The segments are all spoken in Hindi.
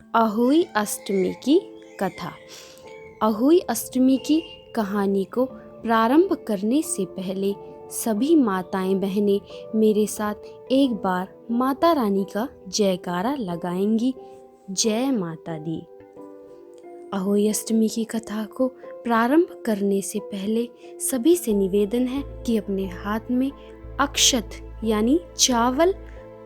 अहोई अष्टमी की कथा। अहोई अष्टमी की कहानी को प्रारंभ करने से पहले सभी माताएं बहनें मेरे साथ एक बार माता रानी का जयकारा लगाएंगी। जय माता दी। अहोई अष्टमी की कथा को प्रारंभ करने से पहले सभी से निवेदन है कि अपने हाथ में अक्षत यानी चावल,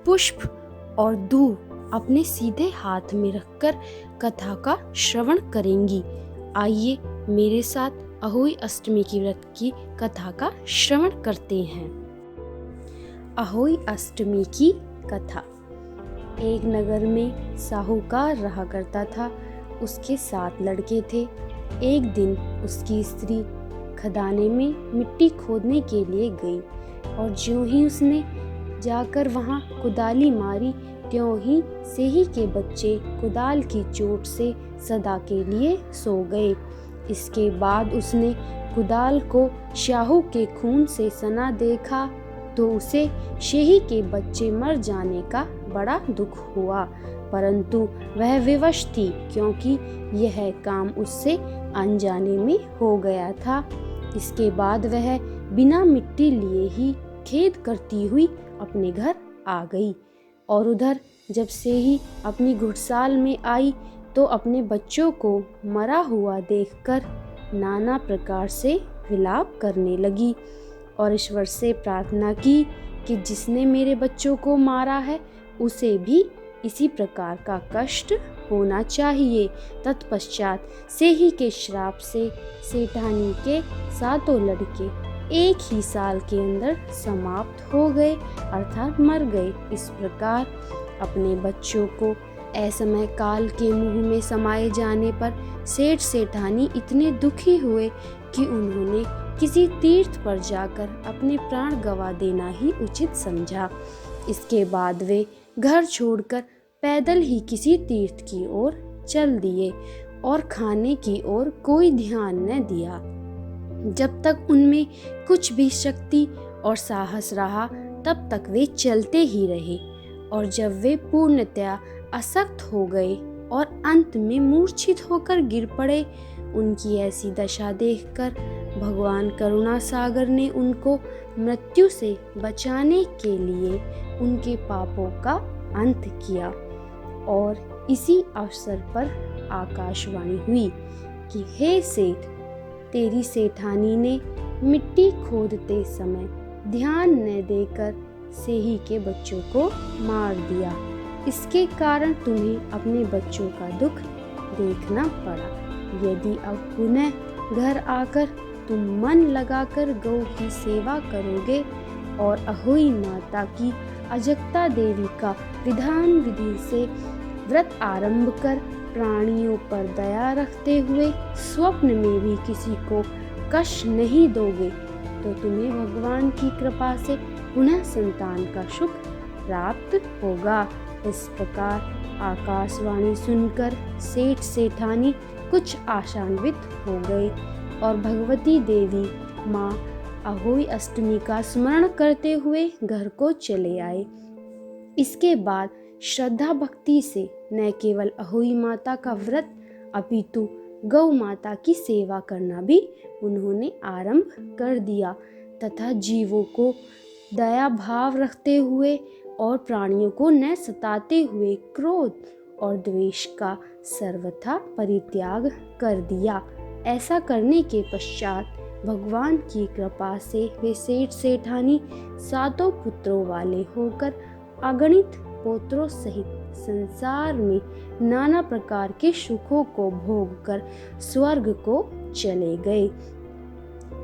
पुष्प और दूध अपने सीधे हाथ में रखकर कथा का श्रवण करेंगी। आइए मेरे साथ अहोई अष्टमी की व्रत की कथा का श्रवण करते हैं। अहोई अष्टमी की कथा। एक नगर में साहूकार रहा करता था। उसके 7 लड़के थे। एक दिन उसकी स्त्री खदाने में मिट्टी खोदने के लिए गई और ज्यों ही उसने जाकर वहां कुदाली मारी, त्यों ही सेही के बच्चे कुदाल की चोट से सदा के लिए सो गए। इसके बाद उसने कुदाल को शाहू के खून से सना देखा तो उसे शेही के बच्चे मर जाने का बड़ा दुख हुआ, परंतु वह विवश थी क्योंकि यह काम उससे अनजाने में हो गया था। इसके बाद वह बिना मिट्टी लिए ही खेद करती हुई अपने घर आ गई और उधर जब से ही अपनी घुड़साल में आई तो अपने बच्चों को मरा हुआ देखकर नाना प्रकार से विलाप करने लगी और ईश्वर से प्रार्थना की कि जिसने मेरे बच्चों को मारा है उसे भी इसी प्रकार का कष्ट होना चाहिए। तत्पश्चात सेही के श्राप से सेठानी के 7 लड़के एक ही साल के अंदर समाप्त हो गए अर्थात मर गए। इस प्रकार अपने बच्चों को असमय काल के मुंह में समाये जाने पर सेठ सेठानी इतने दुखी हुए कि उन्होंने किसी तीर्थ पर जाकर अपने प्राण गंवा देना ही उचित समझा। इसके बाद वे घर छोड़कर पैदल ही किसी तीर्थ की ओर चल दिए और खाने की ओर कोई ध्यान न दिया। जब तक उनमें कुछ भी शक्ति और साहस रहा तब तक वे चलते ही रहे और जब वे पूर्णतया असक्त हो गए और अंत में मूर्छित होकर गिर पड़े, उनकी ऐसी दशा देखकर भगवान करुणा सागर ने उनको मृत्यु से बचाने के लिए उनके पापों का अंत किया। और इसी अवसर पर आकाशवाणी हुई कि हे सेठ, तेरी सेठानी ने मिट्टी खोदते समय ध्यान न देकर सेही के बच्चों को मार दिया। इसके कारण तुम्हें अपने बच्चों का दुख देखना पड़ा। यदि अब पुनः घर आकर तुम मन लगाकर गौ की सेवा करोगे और अहोई माता की अजगता देवी का विधान विधि से व्रत आरंभ कर प्राणियों पर दया रखते हुए स्वप्न में भी किसी को कष्ट नहीं दोगे तो तुम्हें भगवान की कृपा से पुनः संतान का सुख प्राप्त होगा। इस प्रकार आकाशवाणी सुनकर सेठ सेठानी कुछ आशान्वित हो गए और भगवती देवी माँ अहोई अष्टमी का स्मरण करते हुए घर को चले आए। इसके बाद श्रद्धा भक्ति से न केवल अहोई माता का व्रत अपितु गौ माता की सेवा करना भी उन्होंने आरंभ कर दिया तथा जीवों को दया भाव रखते हुए और प्राणियों को न सताते हुए क्रोध और द्वेष का सर्वथा परित्याग कर दिया। ऐसा करने के पश्चात भगवान की कृपा से वे सेठ सेठानी 7 पुत्रों वाले होकर अगणित पुत्रों सहित संसार में नाना प्रकार के सुखों को भोग कर स्वर्ग को चले गए।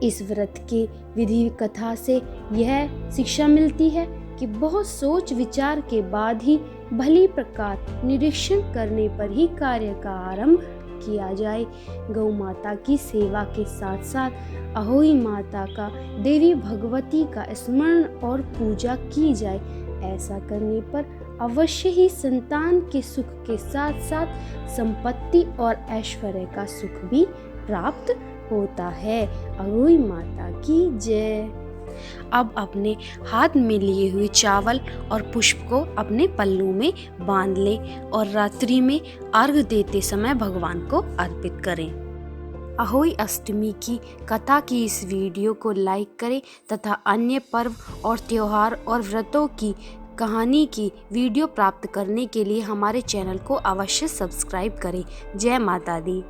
इस व्रत के विधि कथा से यह शिक्षा मिलती है कि बहुत सोच विचार के बाद ही भली प्रकार निरीक्षण करने पर ही कार्य का आरंभ किया जाए। गौ माता की सेवा के साथ साथ अहोई माता का देवी भगवती का स्मरण और पूजा की जाए। ऐसा करने पर अवश्य ही संतान के सुख के साथ साथ संपत्ति और ऐश्वर्य का सुख भी प्राप्त होता है। अहोई माता की जय। अब अपने हाथ में लिए हुए चावल और पुष्प को अपने पल्लू में बांध लें और रात्रि में अर्घ देते समय भगवान को अर्पित करें। अहोई अष्टमी की कथा की इस वीडियो को लाइक करें तथा अन्य पर्व और त्योहार और व्रतों की कहानी की वीडियो प्राप्त करने के लिए हमारे चैनल को अवश्य सब्सक्राइब करें। जय माता दी।